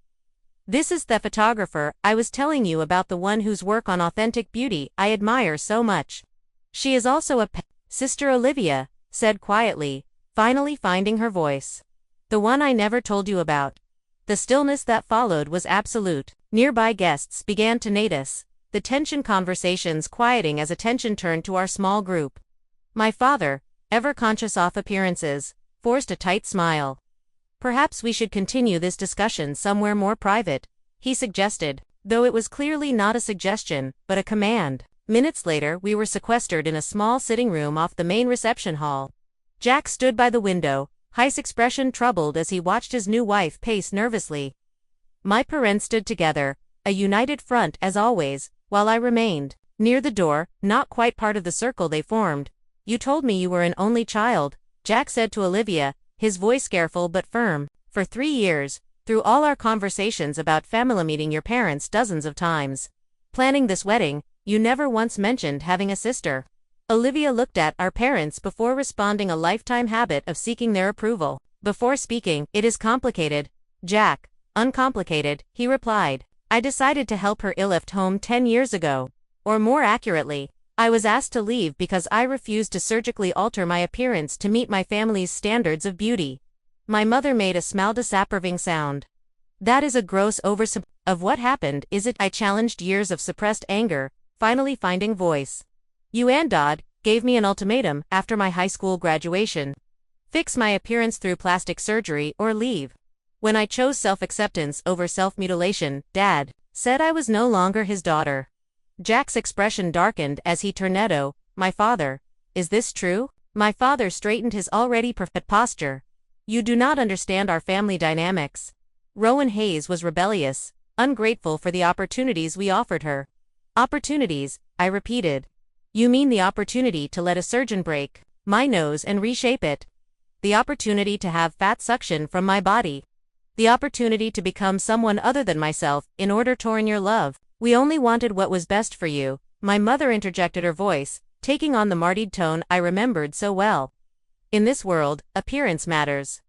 This is the photographer I was telling you about, the one whose work on authentic beauty I admire so much. She is also a sister, Olivia said quietly, finally finding her voice. The one I never told you about. The stillness that followed was absolute. Nearby guests began to notice, the tension, conversations quieting as attention turned to our small group. My father, ever conscious of appearances, forced a tight smile. Perhaps we should continue this discussion somewhere more private, he suggested, though it was clearly not a suggestion, but a command. Minutes later, we were sequestered in a small sitting room off the main reception hall. Jack stood by the window, his expression troubled as he watched his new wife pace nervously. My parents stood together, a united front as always, while I remained near the door, not quite part of the circle they formed. You told me you were an only child, Jack said to Olivia, his voice careful but firm. For 3 years, through all our conversations about family, meeting your parents dozens of times, planning this wedding, you never once mentioned having a sister. Olivia looked at our parents before responding, a lifetime habit of seeking their approval. Before speaking, it is complicated, Jack. Uncomplicated, he replied. I decided to help her. I left home 10 years ago. Or more accurately, I was asked to leave because I refused to surgically alter my appearance to meet my family's standards of beauty. My mother made a small disapproving sound. That is a gross oversimplification of what happened, is it? I challenged, years of suppressed anger, finally finding voice. You and Dad gave me an ultimatum after my high school graduation. Fix my appearance through plastic surgery or leave. When I chose self-acceptance over self-mutilation, Dad said I was no longer his daughter. Jack's expression darkened as he turned. My father. Is this true? My father straightened his already perfect posture. You do not understand our family dynamics. Rowan Hayes was rebellious, ungrateful for the opportunities we offered her. Opportunities, I repeated. You mean the opportunity to let a surgeon break my nose and reshape it? The opportunity to have fat suction from my body? The opportunity to become someone other than myself in order to earn your love? We only wanted what was best for you, my mother interjected, her voice taking on the martyred tone I remembered so well. In this world, appearance matters.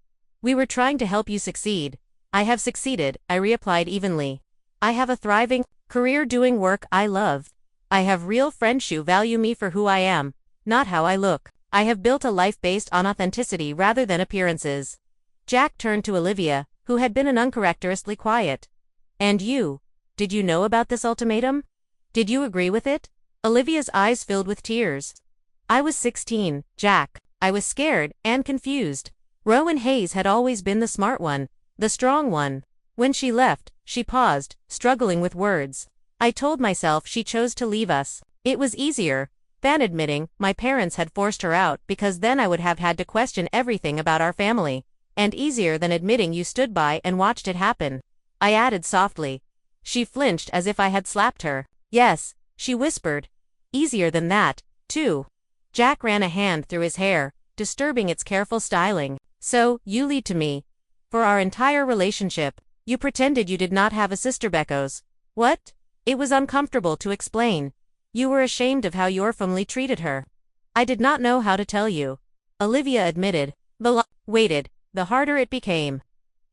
We were trying to help you succeed. I have succeeded, I replied evenly. I have a thriving career doing work I love. I have real friends who value me for who I am, not how I look. I have built a life based on authenticity rather than appearances. Jack turned to Olivia, who had been uncharacteristically quiet. And you? Did you know about this ultimatum? Did you agree with it? Olivia's eyes filled with tears. I was 16, Jack. I was scared and confused. Rowan Hayes had always been the smart one, the strong one. When she left, she paused, struggling with words. I told myself she chose to leave us. It was easier than admitting my parents had forced her out, because then I would have had to question everything about our family. And easier than admitting you stood by and watched it happen. I added softly. She flinched as if I had slapped her. Yes, she whispered. Easier than that, too. Jack ran a hand through his hair, disturbing its careful styling. So, you lied to me. For our entire relationship, you pretended you did not have a sister Beckos. What? It was uncomfortable to explain. You were ashamed of how your family treated her. I did not know how to tell you. Olivia admitted. Waited, the harder it became.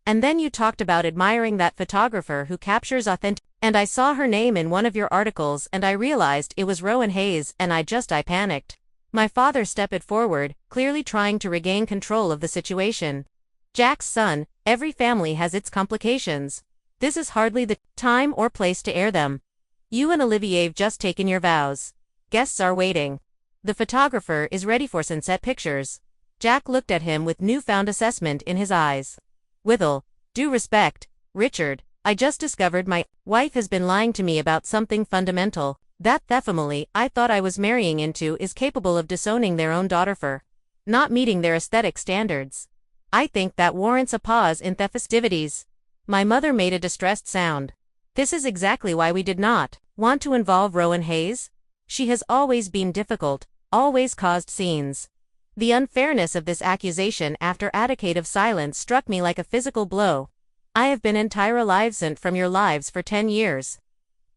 And then you talked about admiring that photographer who captures authentic. And I saw her name in one of your articles and I realized it was Rowan Hayes and I panicked. My father stepped forward, clearly trying to regain control of the situation. Jack's son, every family has its complications. This is hardly the time or place to air them. You and Olivier've just taken your vows. Guests are waiting. The photographer is ready for sunset pictures. Jack looked at him with newfound assessment in his eyes. With all due respect, Richard, I just discovered my wife has been lying to me about something fundamental. That the family I thought I was marrying into is capable of disowning their own daughter for not meeting their aesthetic standards. I think that warrants a pause in the festivities. My mother made a distressed sound. This is exactly why we did not want to involve Rowan Hayes. She has always been difficult, always caused scenes. The unfairness of this accusation after a decade of silence struck me like a physical blow. I have been entirely absent from your lives for 10 years.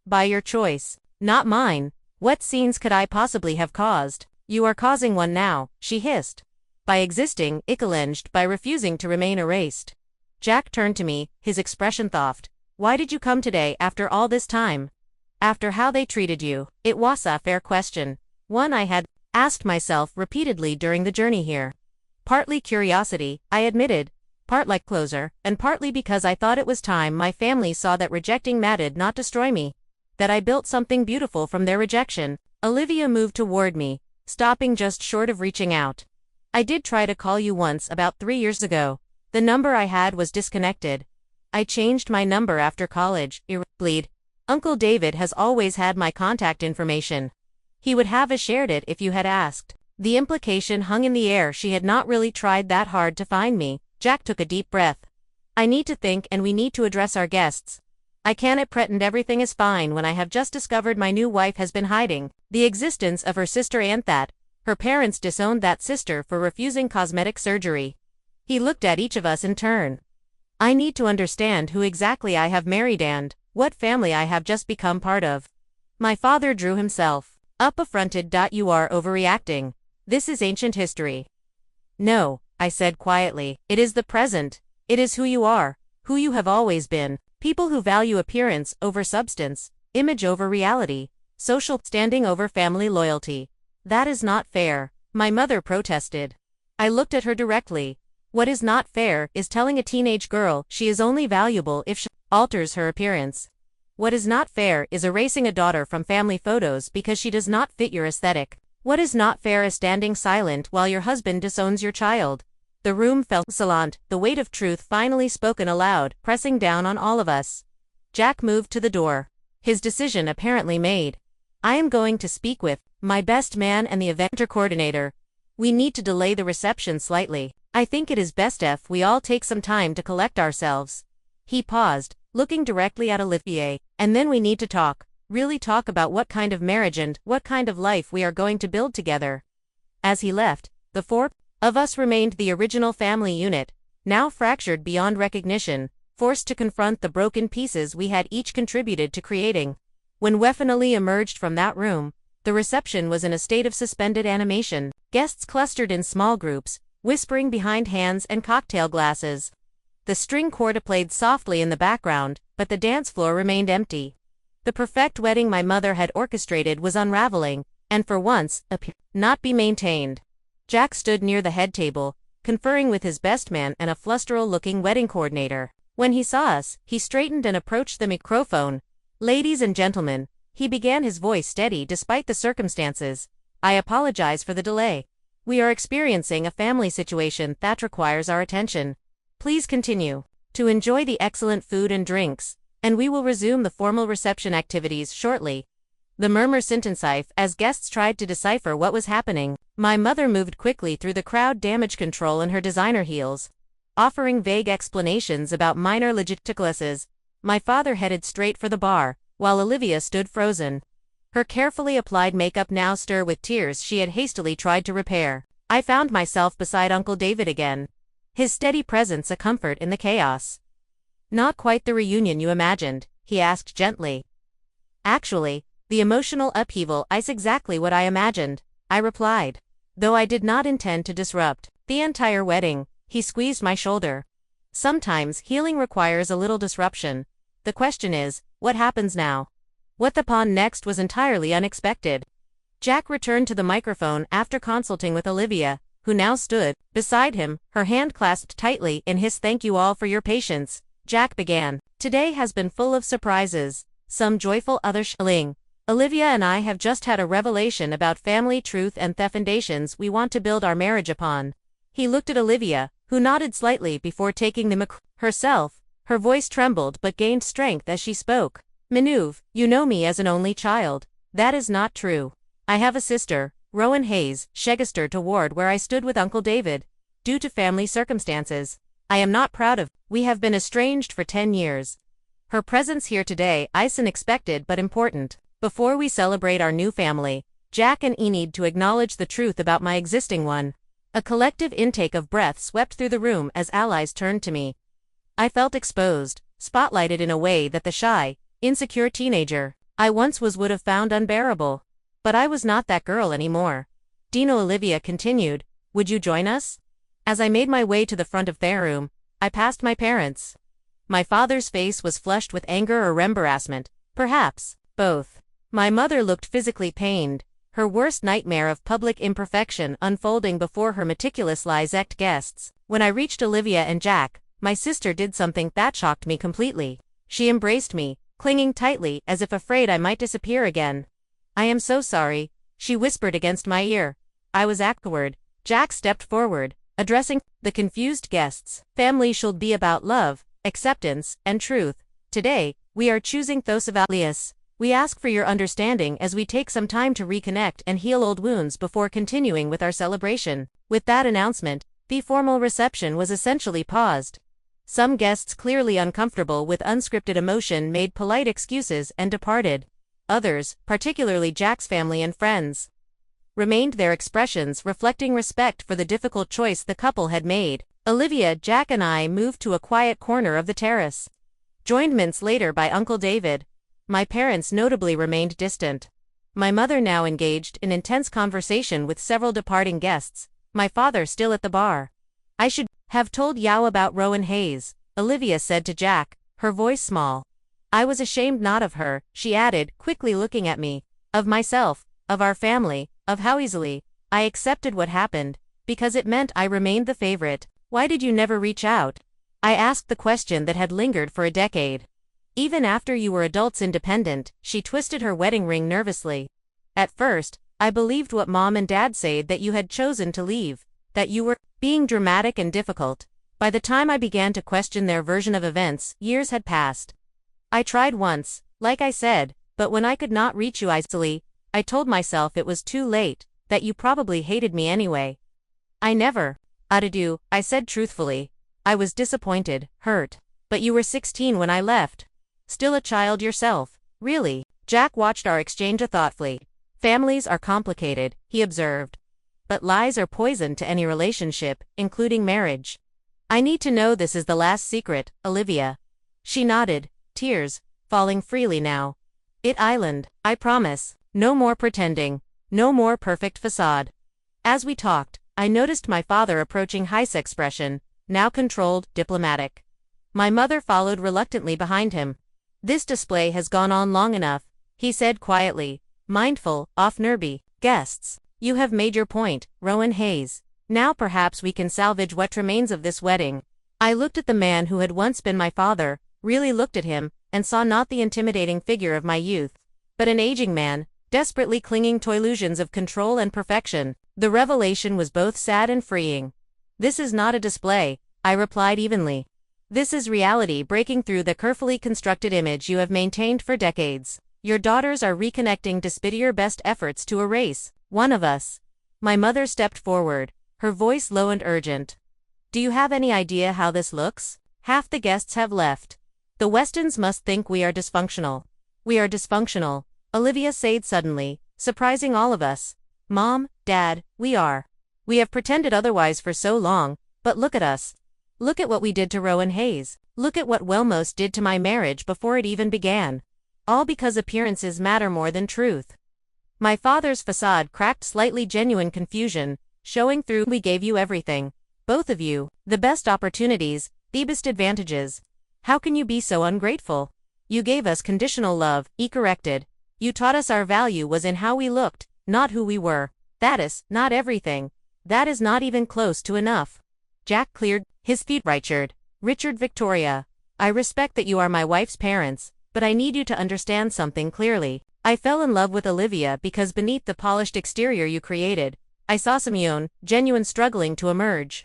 By your choice, not mine. What scenes could I possibly have caused? You are causing one now, she hissed. By existing, challenged, by refusing to remain erased. Jack turned to me, his expression thoughtful. Why did you come today after all this time? After how they treated you. It was a fair question. One I had asked myself repeatedly during the journey here. Partly curiosity, I admitted. Part like closure, and partly because I thought it was time my family saw that rejecting mattered not destroy me. That I built something beautiful from their rejection. Olivia moved toward me, stopping just short of reaching out. I did try to call you once about 3 years ago. The number I had was disconnected. I changed my number after college. Bleed. Uncle David has always had my contact information. He would have shared it if you had asked. The implication hung in the air. She had not really tried that hard to find me. Jack took a deep breath. I need to think and we need to address our guests. I cannot pretend everything is fine when I have just discovered my new wife has been hiding the existence of her sister and that her parents disowned that sister for refusing cosmetic surgery. He looked at each of us in turn. I need to understand who exactly I have married and what family I have just become part of. My father drew himself up affronted. You are overreacting. This is ancient history. No, I said quietly. It is the present. It is who you are, who you have always been. People who value appearance over substance, image over reality, social standing over family loyalty. That is not fair, my mother protested. I looked at her directly. What is not fair is telling a teenage girl she is only valuable if she alters her appearance. What is not fair is erasing a daughter from family photos because she does not fit your aesthetic. What is not fair is standing silent while your husband disowns your child. The room fell silent, the weight of truth finally spoken aloud, pressing down on all of us. Jack moved to the door. His decision apparently made. I am going to speak with my best man and the event coordinator. We need to delay the reception slightly. I think it is best if we all take some time to collect ourselves. He paused, looking directly at Olivier, and then we need to talk, really talk about what kind of marriage and what kind of life we are going to build together. As he left, the four of us remained the original family unit, now fractured beyond recognition, forced to confront the broken pieces we had each contributed to creating. When we finally emerged from that room, the reception was in a state of suspended animation. Guests clustered in small groups, whispering behind hands and cocktail glasses. The string quartet played softly in the background, but the dance floor remained empty. The perfect wedding my mother had orchestrated was unraveling, and for once, appeared not be maintained. Jack stood near the head table, conferring with his best man and a flusteral-looking wedding coordinator. When he saw us, he straightened and approached the microphone. "Ladies and gentlemen," he began, his voice steady despite the circumstances, "I apologize for the delay. We are experiencing a family situation that requires our attention. Please continue to enjoy the excellent food and drinks, and we will resume the formal reception activities shortly." The murmur intensified as guests tried to decipher what was happening. My mother moved quickly through the crowd, damage control in her designer heels, offering vague explanations about minor logisticalities. My father headed straight for the bar, while Olivia stood frozen, her carefully applied makeup now stir with tears she had hastily tried to repair. I found myself beside Uncle David again, his steady presence a comfort in the chaos. "Not quite the reunion you imagined?" he asked gently. "Actually, the emotional upheaval is exactly what I imagined," I replied. Though I did not intend to disrupt the entire wedding, he squeezed my shoulder. "Sometimes healing requires a little disruption. The question is, what happens now?" What happened next was entirely unexpected. Jack returned to the microphone after consulting with Olivia, who now stood beside him, her hand clasped tightly in his. "Thank you all for your patience," Jack began. "Today has been full of surprises, some joyful, others chilling. Olivia and I have just had a revelation about family truth and the foundations we want to build our marriage upon." He looked at Olivia, who nodded slightly before taking the mic herself. Her voice trembled but gained strength as she spoke. "Manuv, you know me as an only child." "That is not true. I have a sister, Rowan Hayes, Shegister to Ward, where I stood with Uncle David. Due to family circumstances, I am not proud of. We have been estranged for 10 years. Her presence here today is unexpected but important. Before we celebrate our new family, Jack and I need to acknowledge the truth about my existing one." A collective intake of breath swept through the room as allies turned to me. I felt exposed, spotlighted in a way that the shy, insecure teenager I once was would have found unbearable. But I was not that girl anymore. "Dino," Olivia continued, "would you join us?" As I made my way to the front of their room, I passed my parents. My father's face was flushed with anger or embarrassment, perhaps both. My mother looked physically pained, her worst nightmare of public imperfection unfolding before her meticulously select guests. When I reached Olivia and Jack, my sister did something that shocked me completely. She embraced me, clinging tightly as if afraid I might disappear again. "I am so sorry," she whispered against my ear. I was awkward. Jack stepped forward, addressing the confused guests. "Family should be about love, acceptance, and truth. Today, we are choosing those values. We ask for your understanding as we take some time to reconnect and heal old wounds before continuing with our celebration." With that announcement, the formal reception was essentially paused. Some guests, clearly uncomfortable with unscripted emotion, made polite excuses and departed. Others, particularly Jack's family and friends, remained, their expressions reflecting respect for the difficult choice the couple had made. Olivia, Jack and I moved to a quiet corner of the terrace, joined minutes later by Uncle David. My parents notably remained distant. My mother now engaged in intense conversation with several departing guests, my father still at the bar. "I should have told Yao about Rowan Hayes," Olivia said to Jack, her voice small. "I was ashamed not of her," she added, quickly looking at me. "Of myself, of our family, of how easily I accepted what happened, because it meant I remained the favorite." "Why did you never reach out?" I asked the question that had lingered for a decade. "Even after you were adults independent," she twisted her wedding ring nervously. "At first, I believed what Mom and Dad said, that you had chosen to leave, that you were being dramatic and difficult. By the time I began to question their version of events, years had passed. I tried once, like I said, but when I could not reach you easily, I told myself it was too late, that you probably hated me anyway. I never did," I said truthfully. "I was disappointed, hurt. But you were 16 when I left. Still a child yourself." "Really?" Jack watched our exchange thoughtfully. "Families are complicated," he observed. "But lies are poison to any relationship, including marriage." "I need to know this is the last secret, Olivia." She nodded, tears falling freely now. "Island, I promise. No more pretending. No more perfect facade." As we talked, I noticed my father approaching Heis' expression, now controlled, diplomatic. My mother followed reluctantly behind him. "This display has gone on long enough," he said quietly, mindful, off-nervy. "Guests, you have made your point, Rowan Hayes. Now perhaps we can salvage what remains of this wedding." I looked at the man who had once been my father, really looked at him, and saw not the intimidating figure of my youth, but an aging man, desperately clinging to illusions of control and perfection. The revelation was both sad and freeing. "This is not a display," I replied evenly. "This is reality breaking through the carefully constructed image you have maintained for decades. Your daughters are reconnecting despite your best efforts to erase one of us." My mother stepped forward, her voice low and urgent. "Do you have any idea how this looks? Half the guests have left. The Westons must think we are dysfunctional." "We are dysfunctional," Olivia said suddenly, surprising all of us. "Mom, Dad, we are. We have pretended otherwise for so long, but look at us. Look at what we did to Rowan Hayes. Look at what Welmos did to my marriage before it even began. All because appearances matter more than truth." My father's facade cracked slightly, genuine confusion showing through. "We gave you everything. Both of you. The best opportunities, the best advantages. How can you be so ungrateful? You gave us conditional love," he corrected. "You taught us our value was in how we looked, not who we were. That is not everything. That is not even close to enough." Jack cleared his feet. Richard Victoria, I respect that you are my wife's parents, but I need you to understand something clearly. I fell in love with Olivia because beneath the polished exterior you created, I saw some genuine struggling to emerge.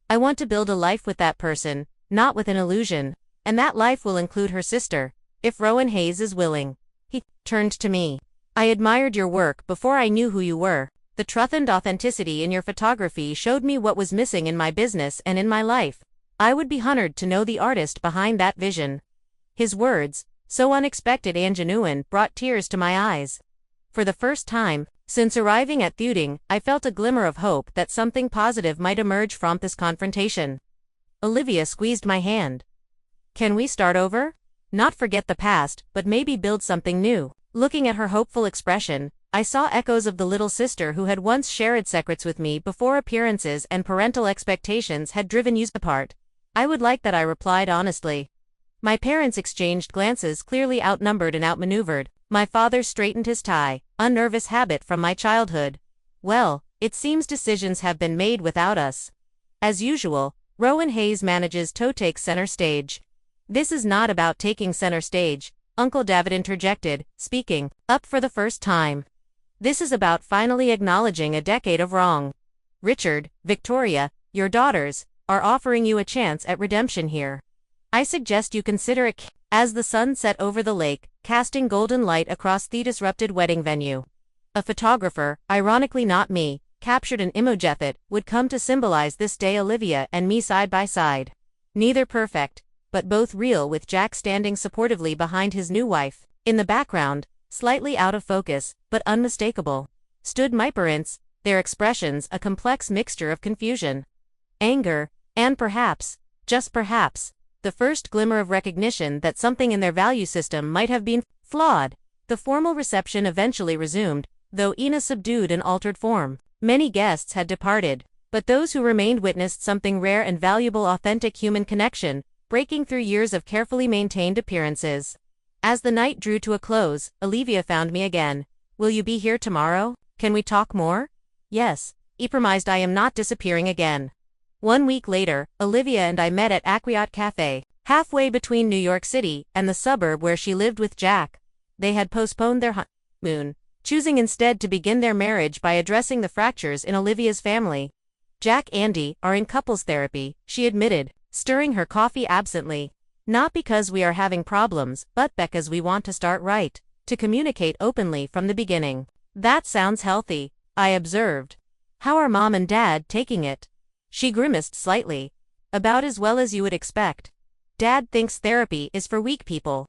I want to build a life with that person, not with an illusion, and that life will include her sister, if Rowan Hayes is willing." He turned to me. "I admired your work before I knew who you were. The truth and authenticity in your photography showed me what was missing in my business and in my life. I would be honored to know the artist behind that vision." His words, so unexpected and genuine, brought tears to my eyes. For the first time since arriving at Thuding, I felt a glimmer of hope that something positive might emerge from this confrontation. Olivia squeezed my hand. "Can we start over? Not forget the past, but maybe build something new." Looking at her hopeful expression, I saw echoes of the little sister who had once shared secrets with me before appearances and parental expectations had driven us apart. "I would like that," I replied honestly. My parents exchanged glances, clearly outnumbered and outmaneuvered. My father straightened his tie, a nervous habit from my childhood. "Well, it seems decisions have been made without us. As usual, Rowan Hayes manages to take center stage." "This is not about taking center stage," Uncle David interjected, speaking up for the first time. "This is about finally acknowledging a decade of wrong. Richard, Victoria, your daughters, are offering you a chance at redemption here. I suggest you consider it." As the sun set over the lake, casting golden light across the disrupted wedding venue, a photographer, ironically not me, captured an image that would come to symbolize this day, Olivia and me side by side. Neither perfect, but both real, with Jack standing supportively behind his new wife. In the background, slightly out of focus, but unmistakable, stood my parents, their expressions a complex mixture of confusion, anger, and perhaps, just perhaps, the first glimmer of recognition that something in their value system might have been flawed. The formal reception eventually resumed, though in a subdued and altered form. Many guests had departed, but those who remained witnessed something rare and valuable: authentic human connection, breaking through years of carefully maintained appearances. As the night drew to a close, Olivia found me again. "Will you be here tomorrow? Can we talk more?" "Yes," I promised. "I am not disappearing again." 1 week later, Olivia and I met at Aquiot Cafe, halfway between New York City and the suburb where she lived with Jack. They had postponed their honeymoon, choosing instead to begin their marriage by addressing the fractures in Olivia's family. "Jack and Andy are in couples therapy," she admitted, stirring her coffee absently. "Not because we are having problems, but because we want to start right, to communicate openly from the beginning." "That sounds healthy," I observed. "How are Mom and Dad taking it?" She grimaced slightly. "About as well as you would expect. Dad thinks therapy is for weak people.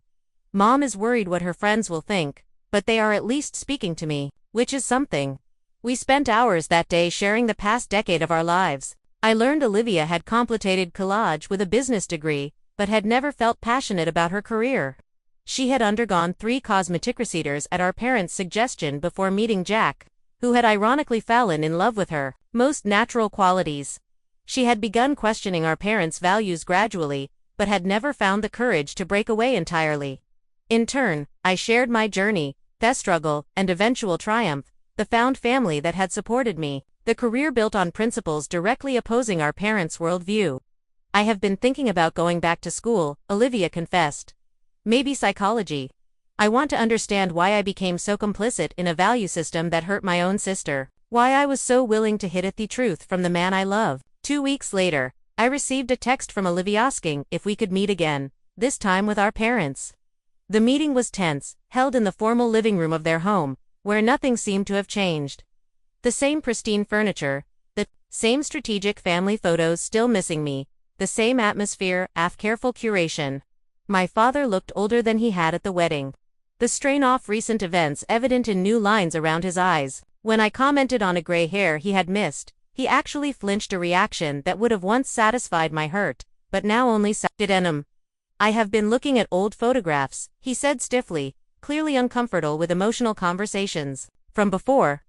Mom is worried what her friends will think, but they are at least speaking to me, which is something." We spent hours that day sharing the past decade of our lives. I learned Olivia had completed college with a business degree, but had never felt passionate about her career. She had undergone 3 cosmetic procedures at our parents' suggestion before meeting Jack, who had ironically fallen in love with her most natural qualities. She had begun questioning our parents' values gradually, but had never found the courage to break away entirely. In turn, I shared my journey, the struggle, and eventual triumph, the found family that had supported me, the career built on principles directly opposing our parents' worldview. I have been thinking about going back to school, Olivia confessed. Maybe psychology. I want to understand why I became so complicit in a value system that hurt my own sister, why I was so willing to hide the truth from the man I love. 2 weeks later, I received a text from Olivia asking if we could meet again, this time with our parents. The meeting was tense, held in the formal living room of their home, where nothing seemed to have changed. The same pristine furniture, the same strategic family photos still missing me, the same atmosphere, careful curation. My father looked older than he had at the wedding. The strain off recent events evident in new lines around his eyes. When I commented on a gray hair he had missed, he actually flinched, a reaction that would have once satisfied my hurt, but now only sounded enum. I have been looking at old photographs, he said stiffly, clearly uncomfortable with emotional conversations. From before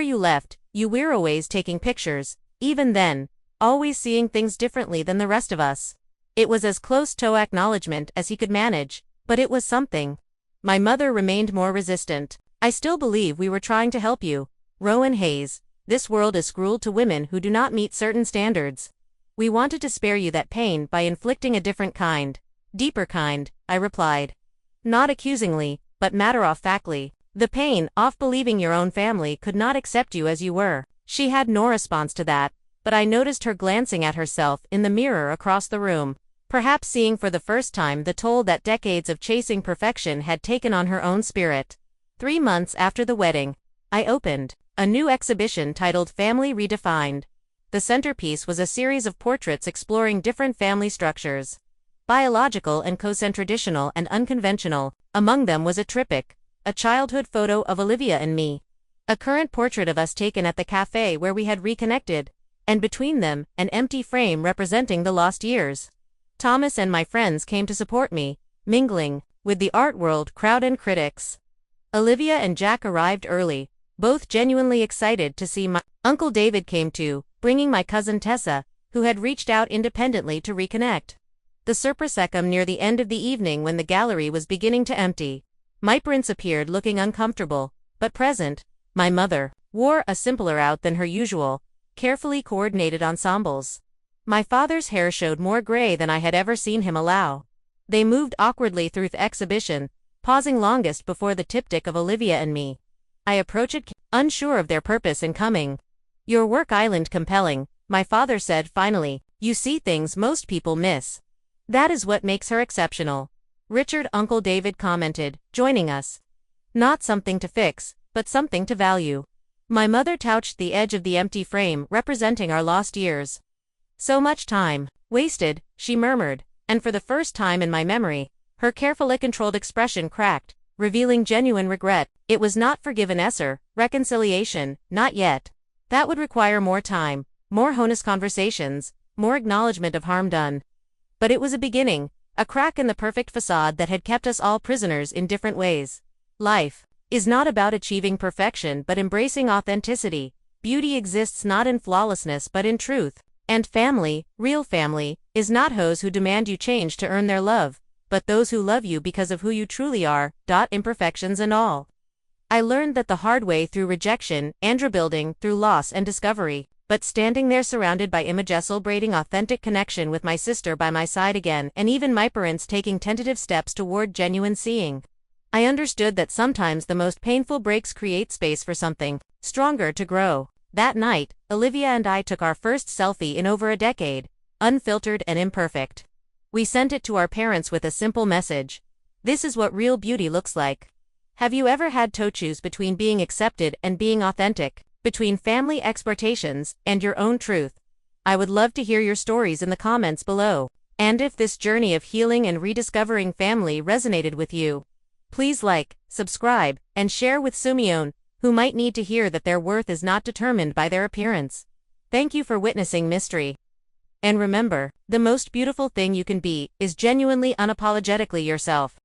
you left, you were always taking pictures, even then, always seeing things differently than the rest of us. It was as close to acknowledgement as he could manage, but it was something. My mother remained more resistant. I still believe we were trying to help you, Rowan Hayes. This world is cruel to women who do not meet certain standards. We wanted to spare you that pain by inflicting a different kind, deeper kind, I replied. Not accusingly, but matter-of-factly. The pain of believing your own family could not accept you as you were. She had no response to that, but I noticed her glancing at herself in the mirror across the room, perhaps seeing for the first time the toll that decades of chasing perfection had taken on her own spirit. 3 months after the wedding, I opened a new exhibition titled Family Redefined. The centerpiece was a series of portraits exploring different family structures, biological and co-traditional and unconventional. Among them was a triptych, a childhood photo of Olivia and me, a current portrait of us taken at the cafe where we had reconnected, and between them, an empty frame representing the lost years. Thomas and my friends came to support me, mingling with the art world crowd and critics. Olivia and Jack arrived early, both genuinely excited to see my Uncle David came too, bringing my cousin Tessa, who had reached out independently to reconnect. The Surprosecum near the end of the evening when the gallery was beginning to empty. My prince appeared looking uncomfortable, but present. My mother wore a simpler out than her usual, carefully coordinated ensembles. My father's hair showed more gray than I had ever seen him allow. They moved awkwardly through the exhibition, pausing longest before the triptych of Olivia and me. I approached, unsure of their purpose in coming. Your work island compelling, my father said finally. You see things most people miss. That is what makes her exceptional. Richard, Uncle David commented, joining us. Not something to fix, but something to value. My mother touched the edge of the empty frame representing our lost years. So much time wasted, she murmured, and for the first time in my memory, her carefully controlled expression cracked, revealing genuine regret. It was not forgiveness or reconciliation, not yet. That would require more time, more honest conversations, more acknowledgement of harm done. But it was a beginning, a crack in the perfect facade that had kept us all prisoners in different ways. Life is not about achieving perfection but embracing authenticity. Beauty exists not in flawlessness but in truth. And family, real family, is not those who demand you change to earn their love, but those who love you because of who you truly are, imperfections and all. I learned that the hard way through rejection, and rebuilding, through loss and discovery. But standing there surrounded by images celebrating authentic connection with my sister by my side again, and even my parents taking tentative steps toward genuine seeing, I understood that sometimes the most painful breaks create space for something stronger to grow. That night, Olivia and I took our first selfie in over a decade, unfiltered and imperfect. We sent it to our parents with a simple message. This is what real beauty looks like. Have you ever had to choose between being accepted and being authentic? Between family expectations and your own truth? I would love to hear your stories in the comments below. And if this journey of healing and rediscovering family resonated with you, please like, subscribe, and share with Sumion, who might need to hear that their worth is not determined by their appearance. Thank you for witnessing mystery. And remember, the most beautiful thing you can be is genuinely unapologetically yourself.